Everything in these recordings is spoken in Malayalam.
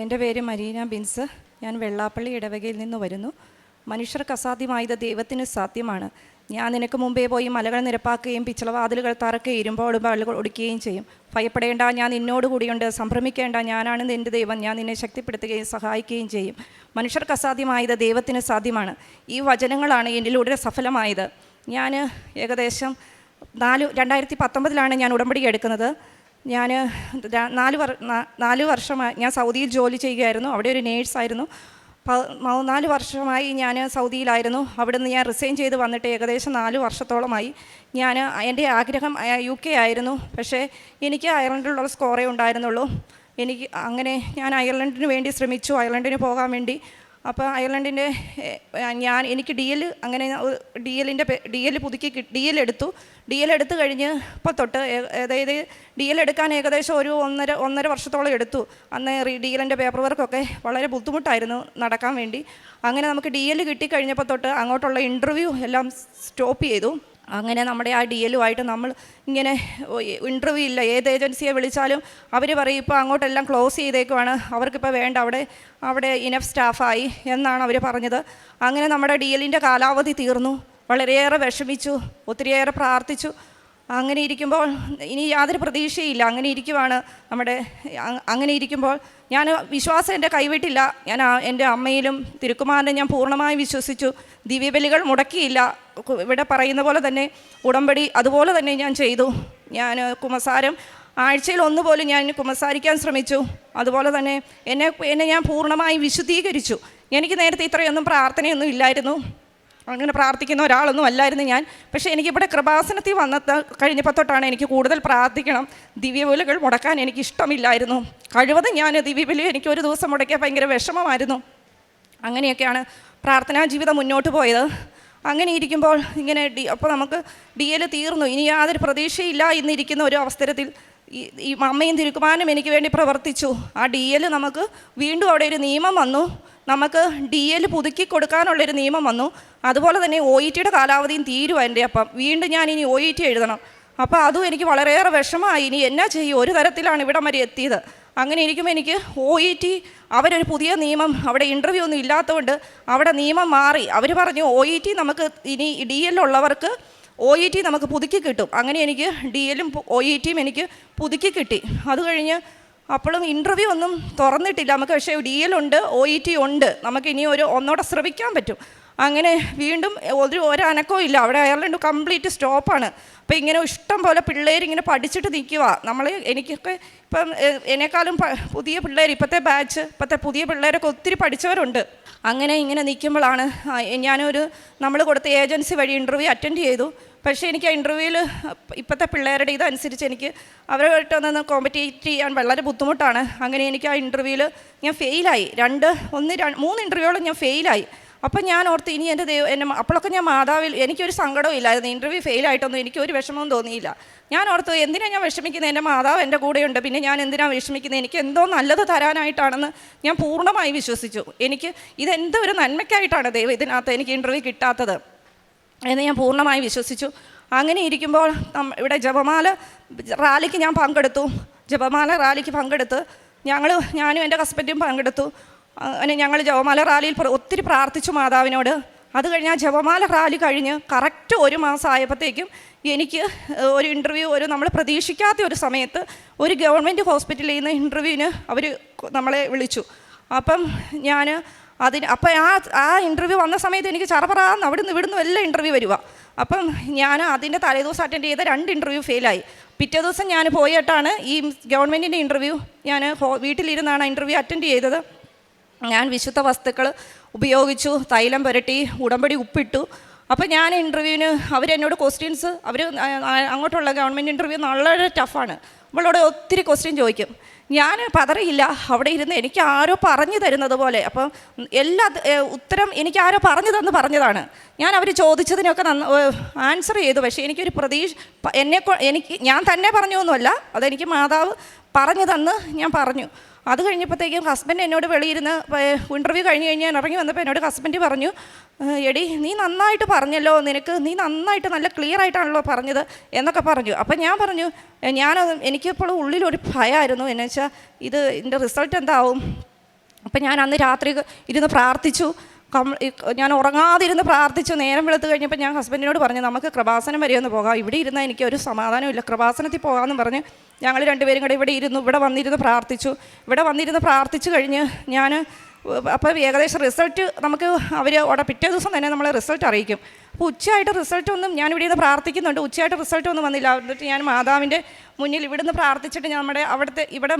എൻ്റെ പേര് മരീന ബിൻസ്. ഞാൻ വെള്ളാപ്പള്ളി ഇടവകയിൽ നിന്ന് വരുന്നു. മനുഷ്യർക്ക് അസാധ്യമായത് ദൈവത്തിന് സാധ്യമാണ്. ഞാൻ നിനക്ക് മുമ്പേ പോയി മലകൾ നിരപ്പാക്കുകയും പിച്ചളവാതിലുകൾ തറക്കുകയും ഇരുമ്പോട് വെള്ളം ഒടിക്കുകയും ചെയ്യും. ഭയപ്പെടേണ്ട, ഞാൻ നിന്നോട് കൂടിയുണ്ട്. സംഭ്രമിക്കേണ്ട, ഞാനാണ് നിൻ്റെ ദൈവം. ഞാൻ നിന്നെ ശക്തിപ്പെടുത്തുകയും സഹായിക്കുകയും ചെയ്യും. മനുഷ്യർക്ക് അസാധ്യമായത് ദൈവത്തിന് സാധ്യമാണ്. ഈ വചനങ്ങളാണ് എന്നിലൂടെ സഫലമായത്. ഞാൻ ഏകദേശം 2019 ഞാൻ ഉടമ്പടി എടുക്കുന്നത്. ഞാൻ 4 വർഷമായി ഞാൻ സൗദിയിൽ ജോലി ചെയ്യുകയായിരുന്നു. അവിടെ ഒരു നേഴ്സായിരുന്നു. 4 വർഷമായി ഞാൻ സൗദിയിലായിരുന്നു. അവിടെ നിന്ന് ഞാൻ റിസൈൻ ചെയ്ത് വന്നിട്ട് ഏകദേശം 4 വർഷത്തോളമായി. എൻ്റെ ആഗ്രഹം UK ആയിരുന്നു. പക്ഷേ എനിക്ക് അയർലൻഡിലുള്ള സ്കോറേ ഉണ്ടായിരുന്നുള്ളൂ. ഞാൻ അയർലൻഡിന് വേണ്ടി ശ്രമിച്ചു, അയർലൻഡിന് പോകാൻ വേണ്ടി. അപ്പോൾ അയർലൻഡിൻ്റെ എനിക്ക് DL പുതുക്കി DL എടുത്തു. DL എടുത്തു കഴിഞ്ഞ് ഇപ്പോൾ തൊട്ട് അതായത് DL എടുക്കാൻ ഏകദേശം ഒരു ഒന്നര വർഷത്തോളം എടുത്തു. അന്ന് DLൻ്റെ പേപ്പർ വർക്കൊക്കെ വളരെ ബുദ്ധിമുട്ടായിരുന്നു നടക്കാൻ വേണ്ടി. അങ്ങനെ നമുക്ക് DL കിട്ടിക്കഴിഞ്ഞപ്പോൾ തൊട്ട് അങ്ങോട്ടുള്ള ഇൻ്റർവ്യൂ എല്ലാം സ്റ്റോപ്പ് ചെയ്തു. അങ്ങനെ നമ്മുടെ ആ DLുമായിട്ട് നമ്മൾ ഇങ്ങനെ ഇൻ്റർവ്യൂ ഇല്ല. ഏത് ഏജൻസിയെ വിളിച്ചാലും അവർ പറയും ഇപ്പോൾ അങ്ങോട്ടെല്ലാം ക്ലോസ് ചെയ്തേക്കുവാണ്, അവർക്കിപ്പോൾ വേണ്ട, അവിടെ ഇനഫ് സ്റ്റാഫായി എന്നാണ് അവർ പറഞ്ഞത്. അങ്ങനെ നമ്മുടെ DLൻ്റെ കാലാവധി തീർന്നു. വളരെയേറെ വിഷമിച്ചു, ഒത്തിരിയേറെ പ്രാർത്ഥിച്ചു. അങ്ങനെ ഇരിക്കുമ്പോൾ ഇനി യാതൊരു പ്രതീക്ഷയില്ല. അങ്ങനെ ഇരിക്കുമ്പോൾ ഞാൻ വിശ്വാസം എൻ്റെ കൈവിട്ടില്ല. ഞാൻ എൻ്റെ അമ്മയിലും തിരുക്കുമാരനെ ഞാൻ പൂർണ്ണമായി വിശ്വസിച്ചു. ദിവ്യബലികൾ മുടക്കിയില്ല. ഇവിടെ പറയുന്ന പോലെ തന്നെ ഉടമ്പടി അതുപോലെ തന്നെ ഞാൻ ചെയ്തു. ഞാൻ കുമ്പസാരം ആഴ്ചയിൽ 1 പോലും ഞാൻ കുമ്പസാരിക്കാൻ ശ്രമിച്ചു. അതുപോലെ തന്നെ എന്നെ ഞാൻ പൂർണ്ണമായി വിശുദ്ധീകരിച്ചു. എനിക്ക് നേരത്തെ ഇത്രയൊന്നും പ്രാർത്ഥനയൊന്നും ഇല്ലായിരുന്നു. അങ്ങനെ പ്രാർത്ഥിക്കുന്ന ഒരാളൊന്നും അല്ലായിരുന്നു ഞാൻ. പക്ഷേ എനിക്കിവിടെ കൃപാസനത്തിൽ കഴിഞ്ഞപ്പോൾ തൊട്ടാണ് എനിക്ക് കൂടുതൽ പ്രാർത്ഥിക്കണം. ദിവ്യബലികൾ മുടക്കാൻ എനിക്ക് ഇഷ്ടമില്ലായിരുന്നു. കഴിവതും ഞാൻ ദിവ്യബലി എനിക്ക് ഒരു ദിവസം മുടക്കിയാൽ ഭയങ്കര വിഷമമായിരുന്നു. അങ്ങനെയൊക്കെയാണ് പ്രാർത്ഥനാ ജീവിതം മുന്നോട്ട് പോയത്. അങ്ങനെ ഇരിക്കുമ്പോൾ അപ്പോൾ നമുക്ക് DL തീർന്നു, ഇനി യാതൊരു പ്രതീക്ഷയില്ല എന്നിരിക്കുന്ന ഒരു അവസരത്തിൽ ഈ അമ്മയും തിരുക്കുമാരനും എനിക്ക് വേണ്ടി പ്രവർത്തിച്ചു. ആ DL നമുക്ക് വീണ്ടും അവിടെ ഒരു നിയമം വന്നു. നമുക്ക് DL പുതുക്കി കൊടുക്കാനുള്ളൊരു നിയമം വന്നു. അതുപോലെ തന്നെ OETയുടെ കാലാവധിയും തീരുവാ എൻ്റെ. അപ്പം വീണ്ടും ഞാൻ ഇനി OET എഴുതണം. അപ്പോൾ അതും എനിക്ക് വളരെയേറെ വിഷമമായി. ഇനി എന്നാ ചെയ്യും? ഒരു തരത്തിലാണ് ഇവിടം വരെ എത്തിയത്. അങ്ങനെ ഇരിക്കുമ്പോൾ എനിക്ക് OET അവരൊരു പുതിയ നിയമം, അവിടെ ഇൻ്റർവ്യൂ ഒന്നും ഇല്ലാത്തതുകൊണ്ട് അവിടെ നിയമം മാറി. അവർ പറഞ്ഞു OET നമുക്ക് ഇനി DL ഉള്ളവർക്ക് OET നമുക്ക് പുതുക്കി കിട്ടും. അങ്ങനെ എനിക്ക് DLും OETയും എനിക്ക് പുതുക്കി കിട്ടി. അത് കഴിഞ്ഞ് അപ്പോഴും ഇൻ്റർവ്യൂ ഒന്നും തുറന്നിട്ടില്ല നമുക്ക്. പക്ഷേ DL ഉണ്ട്, OET ഉണ്ട്. നമുക്ക് ഇനി ഒന്നോടെ ശ്രമിക്കാൻ പറ്റും. അങ്ങനെ വീണ്ടും ഒരനക്കവും ഇല്ല. അവിടെ അയർലൻഡ് കംപ്ലീറ്റ് സ്റ്റോപ്പാണ്. അപ്പോൾ ഇങ്ങനെ ഇഷ്ടം പോലെ പിള്ളേരിങ്ങനെ പഠിച്ചിട്ട് നിൽക്കുക. എനിക്കൊക്കെ ഇപ്പം എന്നെക്കാളും പുതിയ പിള്ളേർ, ഇപ്പോഴത്തെ പുതിയ പിള്ളേരൊക്കെ ഒത്തിരി പഠിച്ചവരുണ്ട്. ഇങ്ങനെ നിൽക്കുമ്പോഴാണ് നമ്മൾ കൊടുത്ത ഏജൻസി വഴി ഇൻ്റർവ്യൂ അറ്റൻഡ് ചെയ്തു. പക്ഷേ എനിക്ക് ആ ഇൻ്റർവ്യൂവിൽ ഇപ്പോഴത്തെ പിള്ളേരുടെ ഇതനുസരിച്ച് എനിക്ക് അവരുമായിട്ടൊന്ന് കോമ്പറ്റീറ്റ് ചെയ്യാൻ വളരെ ബുദ്ധിമുട്ടാണ്. അങ്ങനെ എനിക്ക് ആ ഇൻ്റർവ്യൂവിൽ ഞാൻ ഫെയിലായി. 3 ഇൻ്റർവ്യൂകളും ഞാൻ ഫെയിലായി. അപ്പം ഞാൻ ഓർത്ത് ഇനി അപ്പോഴൊക്കെ ഞാൻ മാതാവിൽ എനിക്കൊരു സങ്കടവും ഇല്ലായിരുന്നു. ഇൻ്റർവ്യൂ ഫെയിലായിട്ടൊന്നും എനിക്കൊരു വിഷമവും തോന്നിയില്ല. ഞാൻ ഓർത്തു എന്തിനാണ് ഞാൻ വിഷമിക്കുന്നത്? എൻ്റെ മാതാവ് എൻ്റെ കൂടെയുണ്ട്, പിന്നെ ഞാൻ എന്തിനാണ് വിഷമിക്കുന്നത്? എനിക്ക് എന്തോ നല്ലത് തരാനായിട്ടാണെന്ന് ഞാൻ പൂർണ്ണമായി വിശ്വസിച്ചു. ഇതെന്തോ ഒരു നന്മയ്ക്കായിട്ടാണ് ദൈവം ഇതിനകത്ത് എനിക്ക് ഇൻ്റർവ്യൂ കിട്ടാത്തത് എന്ന് ഞാൻ പൂർണ്ണമായി വിശ്വസിച്ചു. അങ്ങനെ ഇരിക്കുമ്പോൾ ഇവിടെ ജപമാല റാലിക്ക് ഞാൻ പങ്കെടുത്തു. ജപമാല റാലിക്ക് പങ്കെടുത്ത് ഞാനും എൻ്റെ ഹസ്ബൻഡും പങ്കെടുത്തു. അങ്ങനെ ഞങ്ങൾ ജപമാല റാലിയിൽ ഒത്തിരി പ്രാർത്ഥിച്ചു മാതാവിനോട്. അത് കഴിഞ്ഞ് ആ ജപമാല റാലി കഴിഞ്ഞ് കറക്റ്റ് 1 മാസം ആയപ്പോഴത്തേക്കും എനിക്ക് ഒരു ഇൻ്റർവ്യൂ, നമ്മൾ പ്രതീക്ഷിക്കാത്ത ഒരു സമയത്ത് ഒരു ഗവൺമെൻറ് ഹോസ്പിറ്റലിൽ നിന്ന് ഇൻ്റർവ്യൂവിന് അവർ നമ്മളെ വിളിച്ചു. അപ്പം ആ ഇൻ്റർവ്യൂ വന്ന സമയത്ത് എനിക്ക് ചറപറാന്ന് അവിടുന്ന് ഇവിടുന്ന് എല്ലാം ഇൻ്റർവ്യൂ വരിക. അപ്പം ഞാൻ അതിൻ്റെ തലേദിവസം അറ്റൻഡ് ചെയ്ത 2 ഇൻ്റർവ്യൂ ഫെയിലായി. പിറ്റേ ദിവസം ഞാൻ പോയിട്ടാണ് ഈ ഗവൺമെൻറ്റിൻ്റെ ഇൻ്റർവ്യൂ, ഞാൻ വീട്ടിലിരുന്നാണ് ഇൻ്റർവ്യൂ അറ്റൻഡ് ചെയ്തത്. ഞാൻ വിശുദ്ധ വസ്തുക്കൾ ഉപയോഗിച്ചു, തൈലം പുരട്ടി, ഉടമ്പടി ഉപ്പിട്ടു. അപ്പോൾ ഞാൻ ഇൻ്റർവ്യൂവിന് അവരെന്നോട് ക്വസ്റ്റ്യൻസ്, അങ്ങോട്ടുള്ള ഗവൺമെൻറ് ഇൻ്റർവ്യൂ വളരെ ടഫാണ്. അവളോട് ഒത്തിരി ക്വസ്റ്റ്യൻ ചോദിക്കും. ഞാൻ പതറിയില്ല. അവിടെ ഇരുന്ന് എനിക്ക് ആരോ പറഞ്ഞു തരുന്നത് പോലെ. അപ്പം ഉത്തരം എനിക്ക് ആരോ പറഞ്ഞതാണ്. ഞാൻ അവർ ചോദിച്ചതിനൊക്കെ ആൻസർ ചെയ്തു. പക്ഷേ എനിക്കൊരു ഞാൻ തന്നെ പറഞ്ഞൊന്നുമല്ല, അതെനിക്ക് മാതാവ് പറഞ്ഞു തന്ന് ഞാൻ പറഞ്ഞു. അത് കഴിഞ്ഞപ്പോഴത്തേക്കും ഹസ്ബൻഡ് എന്നോട് വെളിയിരുന്ന് ഇൻ്റർവ്യൂ കഴിഞ്ഞ് ഞാൻ ഇറങ്ങി വന്നപ്പോൾ എന്നോട് ഹസ്ബൻഡ് പറഞ്ഞു, എടി നീ നന്നായിട്ട് പറഞ്ഞല്ലോ, നീ നന്നായിട്ട് നല്ല ക്ലിയർ ആയിട്ടാണല്ലോ പറഞ്ഞത് എന്നൊക്കെ പറഞ്ഞു. അപ്പം ഞാൻ പറഞ്ഞു, എനിക്കിപ്പോൾ ഉള്ളിലൊരു ഭയമായിരുന്നു. എന്നു വെച്ചാൽ ഇതിൻ്റെ റിസൾട്ട് എന്താവും, അപ്പം ഞാൻ അന്ന് രാത്രി ഇരുന്ന് പ്രാർത്ഥിച്ചു. ഞാൻ ഉറങ്ങാതിരുന്ന് പ്രാർത്ഥിച്ചു. നേരം വെളുത്ത് കഴിഞ്ഞപ്പോൾ ഞാൻ ഹസ്ബൻഡിനോട് പറഞ്ഞു, നമുക്ക് കൃപാസനം വരെ ഒന്ന് പോകാം, ഇവിടെ ഇരുന്നാൽ എനിക്ക് ഒരു സമാധാനമില്ല, കൃപാസനത്തിൽ പോകാമെന്ന് പറഞ്ഞ് ഞങ്ങൾ രണ്ടുപേരും കൂടെ ഇവിടെ വന്നിരുന്ന് പ്രാർത്ഥിച്ചു. ഇവിടെ വന്നിരുന്ന് പ്രാർത്ഥിച്ചു കഴിഞ്ഞ് ഞാൻ അപ്പോൾ ഏകദേശം റിസൾട്ട് നമുക്ക് അവർ പിറ്റേ ദിവസം തന്നെ നമ്മളെ റിസൾട്ട് അറിയിക്കും. അപ്പോൾ ഉച്ചയായിട്ട് റിസൾട്ടൊന്നും, ഞാൻ ഇവിടെ നിന്ന് പ്രാർത്ഥിക്കുന്നുണ്ട്, ഉച്ചയായിട്ട് റിസൾട്ടൊന്നും വന്നില്ല. എന്നിട്ട് ഞാൻ മാതാവിൻ്റെ മുന്നിൽ ഇവിടുന്ന് പ്രാർത്ഥിച്ചിട്ട് നമ്മുടെ ഇവിടെ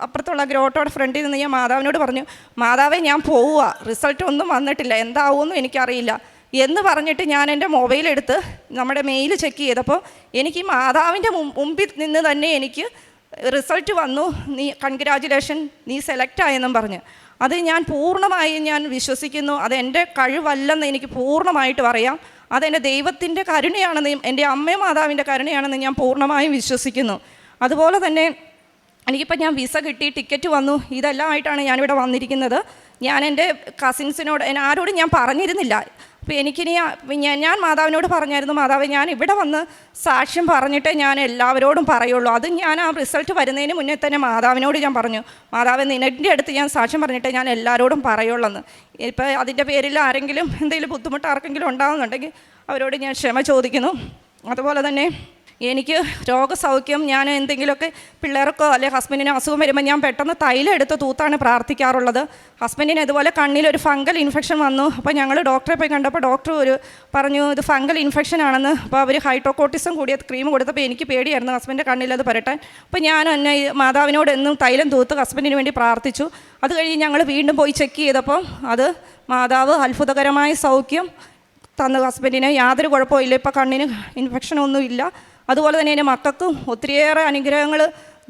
അപ്പുറത്തുള്ള ഗ്രോട്ടോടെ ഫ്രണ്ടിൽ നിന്ന് ഞാൻ മാതാവിനോട് പറഞ്ഞു, മാതാവേ ഞാൻ പോവുക, റിസൾട്ട് ഒന്നും വന്നിട്ടില്ല, എന്താവുമെന്നും എനിക്കറിയില്ല എന്ന് പറഞ്ഞിട്ട് ഞാൻ എൻ്റെ മൊബൈലെടുത്ത് നമ്മുടെ മെയിൽ ചെക്ക് ചെയ്തപ്പോൾ എനിക്ക് ഈ മാതാവിൻ്റെ മുമ്പിൽ നിന്ന് തന്നെ എനിക്ക് റിസൾട്ട് വന്നു, നീ കൺഗ്രാജുലേഷൻ, നീ സെലക്ട് ആയെന്നും പറഞ്ഞ്. അത് ഞാൻ പൂർണ്ണമായും ഞാൻ വിശ്വസിക്കുന്നു. അതെൻ്റെ കഴിവല്ലെന്ന് എനിക്ക് പൂർണ്ണമായിട്ടും അറിയാം. അതെൻ്റെ ദൈവത്തിൻ്റെ കരുണയാണെന്ന്, എൻ്റെ അമ്മയും മാതാവിൻ്റെ കരുണയാണെന്ന് ഞാൻ പൂർണ്ണമായും വിശ്വസിക്കുന്നു. അതുപോലെ തന്നെ എനിക്കിപ്പോൾ ഞാൻ വിസ കിട്ടി, ടിക്കറ്റ് വന്നു, ഇതെല്ലാം ആയിട്ടാണ് ഞാനിവിടെ വന്നിരിക്കുന്നത്. ഞാൻ എൻ്റെ കസിൻസിനോട് ആരോടും ഞാൻ പറഞ്ഞിരുന്നില്ല. അപ്പോൾ എനിക്കിനി ഞാൻ മാതാവിനോട് പറഞ്ഞായിരുന്നു, മാതാവ് ഞാൻ ഇവിടെ വന്ന് സാക്ഷ്യം പറഞ്ഞിട്ടേ ഞാൻ എല്ലാവരോടും പറയുള്ളൂ. അത് ഞാൻ ആ റിസൾട്ട് വരുന്നതിന് മുന്നേ തന്നെ മാതാവിനോട് ഞാൻ പറഞ്ഞു, മാതാവ് നിൻ്റെ അടുത്ത് ഞാൻ സാക്ഷ്യം പറഞ്ഞിട്ടേ ഞാൻ എല്ലാവരോടും പറയുള്ളൂ. ഇപ്പോൾ അതിൻ്റെ പേരിൽ ആരെങ്കിലും എന്തെങ്കിലും ബുദ്ധിമുട്ട് ആർക്കെങ്കിലും ഉണ്ടാകുന്നുണ്ടെങ്കിൽ അവരോട് ഞാൻ ക്ഷമ ചോദിക്കുന്നു. അതുപോലെ തന്നെ എനിക്ക് രോഗസൗഖ്യം, ഞാൻ എന്തെങ്കിലുമൊക്കെ പിള്ളേർക്കോ അല്ലെങ്കിൽ ഹസ്ബൻഡിന് അസുഖം വരുമ്പോൾ ഞാൻ പെട്ടെന്ന് തൈലം എടുത്ത് തൂത്താണ് പ്രാർത്ഥിക്കാറുള്ളത്. ഹസ്ബൻഡിന് ഇതുപോലെ കണ്ണിലൊരു ഫംഗൽ ഇൻഫെക്ഷൻ വന്നു. അപ്പോൾ ഞങ്ങൾ ഡോക്ടറെ പോയി കണ്ടപ്പോൾ ഡോക്ടർ പറഞ്ഞു ഇത് ഫംഗൽ ഇൻഫെക്ഷൻ ആണെന്ന്. അപ്പോൾ അവർ ഹൈഡ്രോകോർട്ടിസം കൂടിയ ക്രീം കൊടുത്തപ്പോൾ എനിക്ക് പേടിയായിരുന്നു ഹസ്ബൻഡിൻ്റെ കണ്ണിലത് പുരട്ടാൻ. അപ്പോൾ ഞാൻ എന്നെ മാതാവിനോട് എന്നും തൈലം തൂത്ത് ഹസ്ബൻഡിന് വേണ്ടി പ്രാർത്ഥിച്ചു. അത് കഴിഞ്ഞ് ഞങ്ങൾ വീണ്ടും പോയി ചെക്ക് ചെയ്തപ്പോൾ അത് മാതാവ് അത്ഭുതകരമായ സൗഖ്യം തന്നു. ഹസ്ബൻഡിന് യാതൊരു കുഴപ്പമില്ല, ഇപ്പോൾ കണ്ണിന് ഇൻഫെക്ഷനൊന്നുമില്ല. അതുപോലെ തന്നെ എൻ്റെ മക്കൾക്കും ഒത്തിരിയേറെ അനുഗ്രഹങ്ങൾ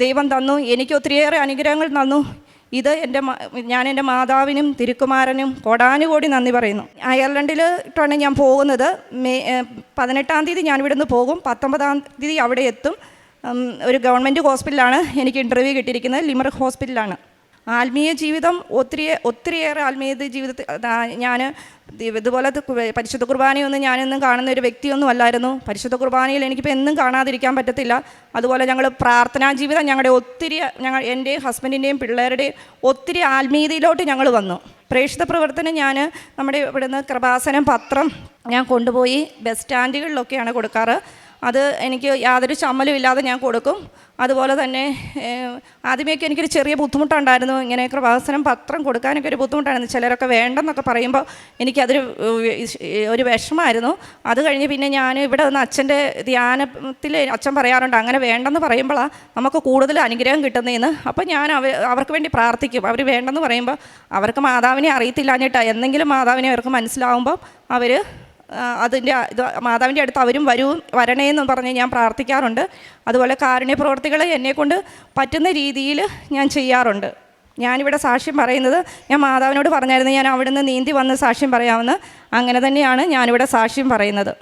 ദൈവം തന്നു, എനിക്ക് ഒത്തിരിയേറെ അനുഗ്രഹങ്ങൾ തന്നു. ഇത് ഞാൻ എൻ്റെ മാതാവിനും തിരുക്കുമാരനും കോടാനുകോടി നന്ദി പറയുന്നു. അയർലൻഡിലാണ് ഞാൻ പോകുന്നത്. 18-ാം തീയതി ഞാൻ ഇവിടുന്ന് പോകും, 19-ാം തീയതി അവിടെ എത്തും. ഒരു ഗവൺമെൻറ് ഹോസ്പിറ്റലാണ് എനിക്ക് ഇൻ്റർവ്യൂ കിട്ടിയിരിക്കുന്നത്, ലിമറിക് ഹോസ്പിറ്റലാണ്. ആത്മീയ ജീവിതം ഒത്തിരിയേറെ ആത്മീയ ജീവിതത്തിൽ ഞാൻ ഇതുപോലെ പരിശുദ്ധ കുർബാനയൊന്നും ഞാനെന്നും കാണുന്ന ഒരു വ്യക്തിയൊന്നും അല്ലായിരുന്നു. പരിശുദ്ധ കുർബാനയിൽ എനിക്കിപ്പോൾ എന്നും കാണാതിരിക്കാൻ പറ്റത്തില്ല. അതുപോലെ ഞങ്ങൾ പ്രാർത്ഥനാ ജീവിതം എൻ്റെ ഹസ്ബൻഡിൻ്റെയും പിള്ളേരുടെയും ഒത്തിരി ആത്മീയതയിലോട്ട് ഞങ്ങൾ വന്നു. പ്രേക്ഷിത പ്രവർത്തനം ഞാൻ നമ്മുടെ ഇവിടുന്ന് കൃപാസനം പത്രം ഞാൻ കൊണ്ടുപോയി ബസ് സ്റ്റാൻഡുകളിലൊക്കെയാണ് കൊടുക്കാറ്. അത് എനിക്ക് യാതൊരു ചമ്മലും ഇല്ലാതെ ഞാൻ കൊടുക്കും. അതുപോലെ തന്നെ ആദ്യമേയൊക്കെ എനിക്കൊരു ചെറിയ ബുദ്ധിമുട്ടുണ്ടായിരുന്നു, ഇങ്ങനെ കൃപാസനം പത്രം കൊടുക്കാനൊക്കെ ഒരു ബുദ്ധിമുട്ടായിരുന്നു. ചിലരൊക്കെ വേണ്ടെന്നൊക്കെ പറയുമ്പോൾ ഒരു വിഷമമായിരുന്നു. അത് കഴിഞ്ഞ് പിന്നെ ഞാൻ ഇവിടെ വന്ന് അച്ഛൻ്റെ ധ്യാനത്തിൽ അച്ഛൻ പറയാറുണ്ട്, അങ്ങനെ വേണ്ടെന്ന് പറയുമ്പോഴാണ് നമുക്ക് കൂടുതൽ അനുഗ്രഹം കിട്ടുന്നതെന്ന്. അപ്പോൾ ഞാൻ അവർക്ക് വേണ്ടി പ്രാർത്ഥിക്കും. അവർ വേണ്ടെന്ന് പറയുമ്പോൾ അവർക്ക് മാതാവിനെ അറിയത്തില്ലാഞ്ഞിട്ടാണ്, എന്തെങ്കിലും മാതാവിനെ അവർക്ക് മനസ്സിലാവുമ്പോൾ അവർ മാതാവിൻ്റെ അടുത്ത് അവരും വരണേന്ന് പറഞ്ഞ് ഞാൻ പ്രാർത്ഥിക്കാറുണ്ട്. അതുപോലെ കാരുണ്യ പ്രവർത്തികൾ എന്നെക്കൊണ്ട് പറ്റുന്ന രീതിയിൽ ഞാൻ ചെയ്യാറുണ്ട്. ഞാനിവിടെ സാക്ഷ്യം പറയുന്നത്, ഞാൻ മാതാവിനോട് പറഞ്ഞായിരുന്നു ഞാൻ അവിടുന്ന് നീന്തി വന്ന് സാക്ഷ്യം പറയാമെന്ന്. അങ്ങനെ തന്നെയാണ് ഞാനിവിടെ സാക്ഷ്യം പറയുന്നത്.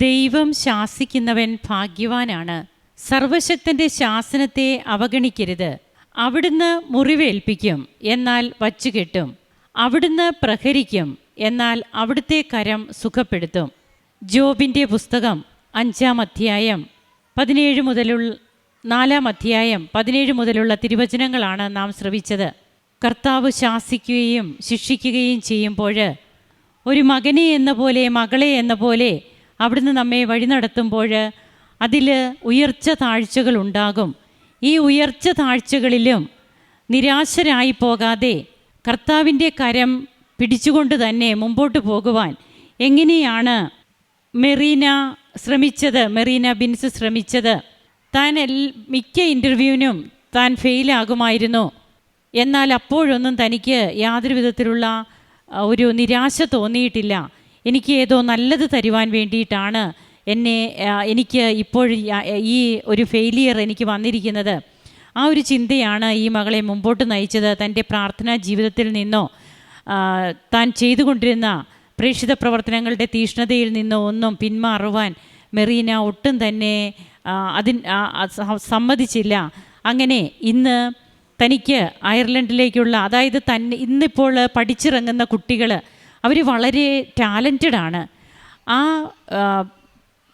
ദൈവം ശാസിക്കുന്നവൻ ഭാഗ്യവാനാണ്. സർവശക്തൻ്റെ ശാസനത്തെ അവഗണിക്കരുത്. അവിടുന്ന് മുറിവേൽപ്പിക്കും, എന്നാൽ വച്ചുകെട്ടും. അവിടുന്ന് പ്രഹരിക്കും, എന്നാൽ അവിടുത്തെ കരം സുഖപ്പെടുത്തും. ജോബിൻ്റെ പുസ്തകം 5-ാം അധ്യായം 17 മുതലുള്ള 4-ാം അധ്യായം 17 മുതലുള്ള തിരുവചനങ്ങളാണ് നാം ശ്രവിച്ചത്. കർത്താവ് ശാസിക്കുകയും ശിക്ഷിക്കുകയും ചെയ്യുമ്പോൾ ഒരു മകനെ എന്ന പോലെ മകളെ എന്ന പോലെ അവിടുന്ന് നമ്മെ വഴി നടത്തുമ്പോൾ അതിൽ ഉയർച്ച താഴ്ചകളുണ്ടാകും. ഈ ഉയർച്ച താഴ്ചകളിലും നിരാശരായി പോകാതെ കർത്താവിൻ്റെ കരം പിടിച്ചുകൊണ്ട് തന്നെ മുമ്പോട്ട് പോകുവാൻ എങ്ങനെയാണ് മെറീന ബിൻസ് ശ്രമിച്ചത്? താൻ മിക്ക ഇൻ്റർവ്യൂവിനും താൻ ഫെയിലാകുമായിരുന്നു. എന്നാൽ അപ്പോഴൊന്നും തനിക്ക് യാതൊരു വിധത്തിലുള്ള ഒരു നിരാശ തോന്നിയിട്ടില്ല. എനിക്ക് ഏതോ നല്ലത് തരുവാൻ വേണ്ടിയിട്ടാണ് എനിക്ക് ഇപ്പോൾ ഈ ഒരു ഫെയിലിയർ എനിക്ക് വന്നിരിക്കുന്നത്. ആ ഒരു ചിന്തയാണ് ഈ മകളെ മുമ്പോട്ട് നയിച്ചത്. തൻ്റെ പ്രാർത്ഥനാ ജീവിതത്തിൽ നിന്നോ താൻ ചെയ്തുകൊണ്ടിരുന്ന പ്രേക്ഷിത പ്രവർത്തനങ്ങളുടെ തീഷ്ണതയിൽ നിന്നോ ഒന്നും പിന്മാറുവാൻ മെറീന ഒട്ടും തന്നെ സമ്മതിച്ചില്ല. അങ്ങനെ ഇന്ന് തനിക്ക് അയർലൻഡിലേക്കുള്ള, അതായത് ഇന്നിപ്പോൾ പഠിച്ചിറങ്ങുന്ന കുട്ടികൾ അവർ വളരെ ടാലൻറ്റഡാണ്.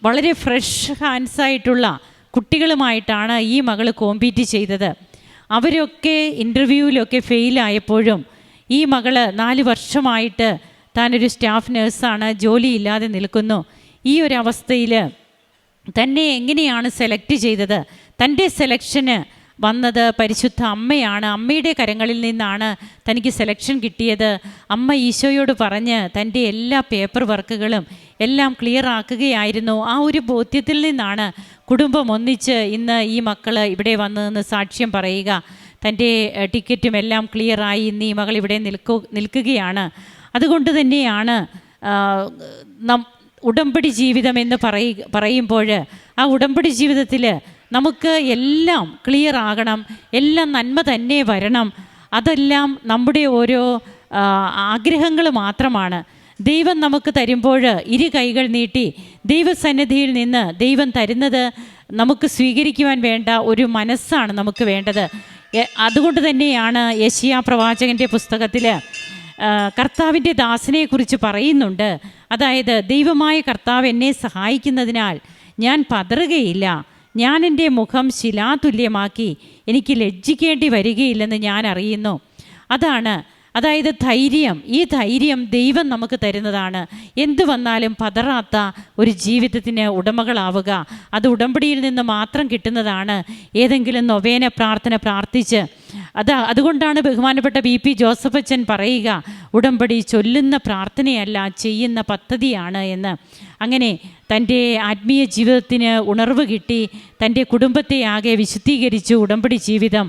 വളരെ ഫ്രഷ് ഹാൻഡ്സായിട്ടുള്ള കുട്ടികളുമായിട്ടാണ് ഈ മകൾ കോമ്പീറ്റ് ചെയ്തത്. അവരൊക്കെ ഇൻ്റർവ്യൂവിലൊക്കെ ഫെയിലായപ്പോഴും ഈ മകള് 4 വർഷമായിട്ട് താനൊരു സ്റ്റാഫ് നേഴ്സാണ്, ജോലിയില്ലാതെ നിൽക്കുന്നു. ഈ ഒരു അവസ്ഥയിൽ തന്നെ എങ്ങനെയാണ് സെലക്ട് ചെയ്തത്? തൻ്റെ സെലക്ഷന് വന്നത് പരിശുദ്ധ അമ്മയാണ്. അമ്മയുടെ കരങ്ങളിൽ നിന്നാണ് തനിക്ക് സെലക്ഷൻ കിട്ടിയത്. അമ്മ ഈശോയോട് പറഞ്ഞ് തൻ്റെ എല്ലാ പേപ്പർ വർക്കുകളും എല്ലാം ക്ലിയർ ആക്കുകയായിരുന്നു. ആ ഒരു ബോധ്യത്തിൽ നിന്നാണ് കുടുംബം ഒന്നിച്ച് ഇന്ന് ഈ മക്കൾ ഇവിടെ വന്നതെന്ന് സാക്ഷ്യം പറയുക. തൻ്റെ ടിക്കറ്റും എല്ലാം ക്ലിയറായി ഇന്ന് ഈ മകൾ ഇവിടെ നിൽക്കുകയാണ്. അതുകൊണ്ട് തന്നെയാണ് ഉടമ്പടി ജീവിതം എന്ന് പറയുമ്പോൾ ആ ഉടമ്പടി ജീവിതത്തിൽ നമുക്ക് എല്ലാം ക്ലിയർ ആകണം, എല്ലാം നന്മ തന്നെ വരണം. അതെല്ലാം നമ്മുടെ ഓരോ ആഗ്രഹങ്ങൾ മാത്രമാണ്. ദൈവം നമുക്ക് തരുമ്പോൾ ഇരു കൈകൾ നീട്ടി ദൈവസന്നിധിയിൽ നിന്ന് ദൈവം തരുന്നത് നമുക്ക് സ്വീകരിക്കുവാൻ വേണ്ട ഒരു മനസ്സാണ് നമുക്ക് വേണ്ടത്. അതുകൊണ്ട് തന്നെയാണ് യെശയ്യാ പ്രവാചകൻ്റെ പുസ്തകത്തിൽ കർത്താവിൻ്റെ ദാസനെക്കുറിച്ച് പറയുന്നുണ്ട്. അതായത് ദൈവമായ കർത്താവ് എന്നെ സഹായിക്കുന്നതിനാൽ ഞാൻ പതറുകയില്ല, ഞാൻ എൻ്റെ മുഖം ശിലാതുല്യമാക്കി, എനിക്ക് ലജ്ജിക്കേണ്ടി വരികയില്ലെന്ന് ഞാൻ അറിയുന്നു. അതായത് ധൈര്യം. ഈ ധൈര്യം ദൈവം നമുക്ക് തരുന്നതാണ്. എന്തു വന്നാലും പതറാത്ത ഒരു ജീവിതത്തിന് ഉടമകളാവുക, അത് ഉടമ്പടിയിൽ നിന്ന് മാത്രം കിട്ടുന്നതാണ്. ഏതെങ്കിലും നൊവേന പ്രാർത്ഥന പ്രാർത്ഥിച്ച് അതുകൊണ്ടാണ് ബഹുമാനപ്പെട്ട VP ജോസഫ് അച്ഛൻ പറയുക, ഉടമ്പടി ചൊല്ലുന്ന പ്രാർത്ഥനയല്ല, ചെയ്യുന്ന പദ്ധതിയാണ് എന്ന്. അങ്ങനെ തൻ്റെ ആത്മീയ ജീവിതത്തിന് ഉണർവ് കിട്ടി, തൻ്റെ കുടുംബത്തെ ആകെ വിശുദ്ധീകരിച്ചു ഉടമ്പടി ജീവിതം.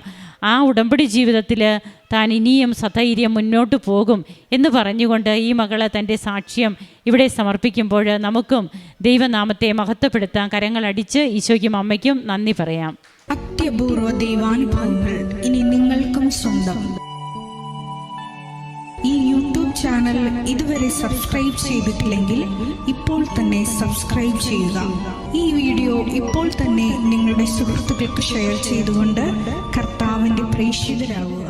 ആ ഉടമ്പടി ജീവിതത്തിൽ താൻ ഇനിയും സധൈര്യം മുന്നോട്ട് പോകും എന്ന് പറഞ്ഞുകൊണ്ട് ഈ മകള് തൻ്റെ സാക്ഷ്യം ഇവിടെ സമർപ്പിക്കുമ്പോൾ നമുക്കും ദൈവനാമത്തെ മഹത്വപ്പെടുത്താം. കരങ്ങളടിച്ച് ഈശോയ്ക്കും അമ്മയ്ക്കും നന്ദി പറയാം. അത്യപൂർവ ദൈവാനുഭവങ്ങൾ ഇനി നിങ്ങൾക്കും സ്വന്തം. ഈ യൂട്യൂബ് ചാനൽ ഇതുവരെ സബ്സ്ക്രൈബ് ചെയ്തിട്ടില്ലെങ്കിൽ ഇപ്പോൾ തന്നെ സബ്സ്ക്രൈബ് ചെയ്യുക. ഈ വീഡിയോ ഇപ്പോൾ തന്നെ നിങ്ങളുടെ സുഹൃത്തുക്കൾക്ക് ഷെയർ ചെയ്തുകൊണ്ട് കർത്താവിൻ്റെ പ്രേക്ഷിതരാകുക.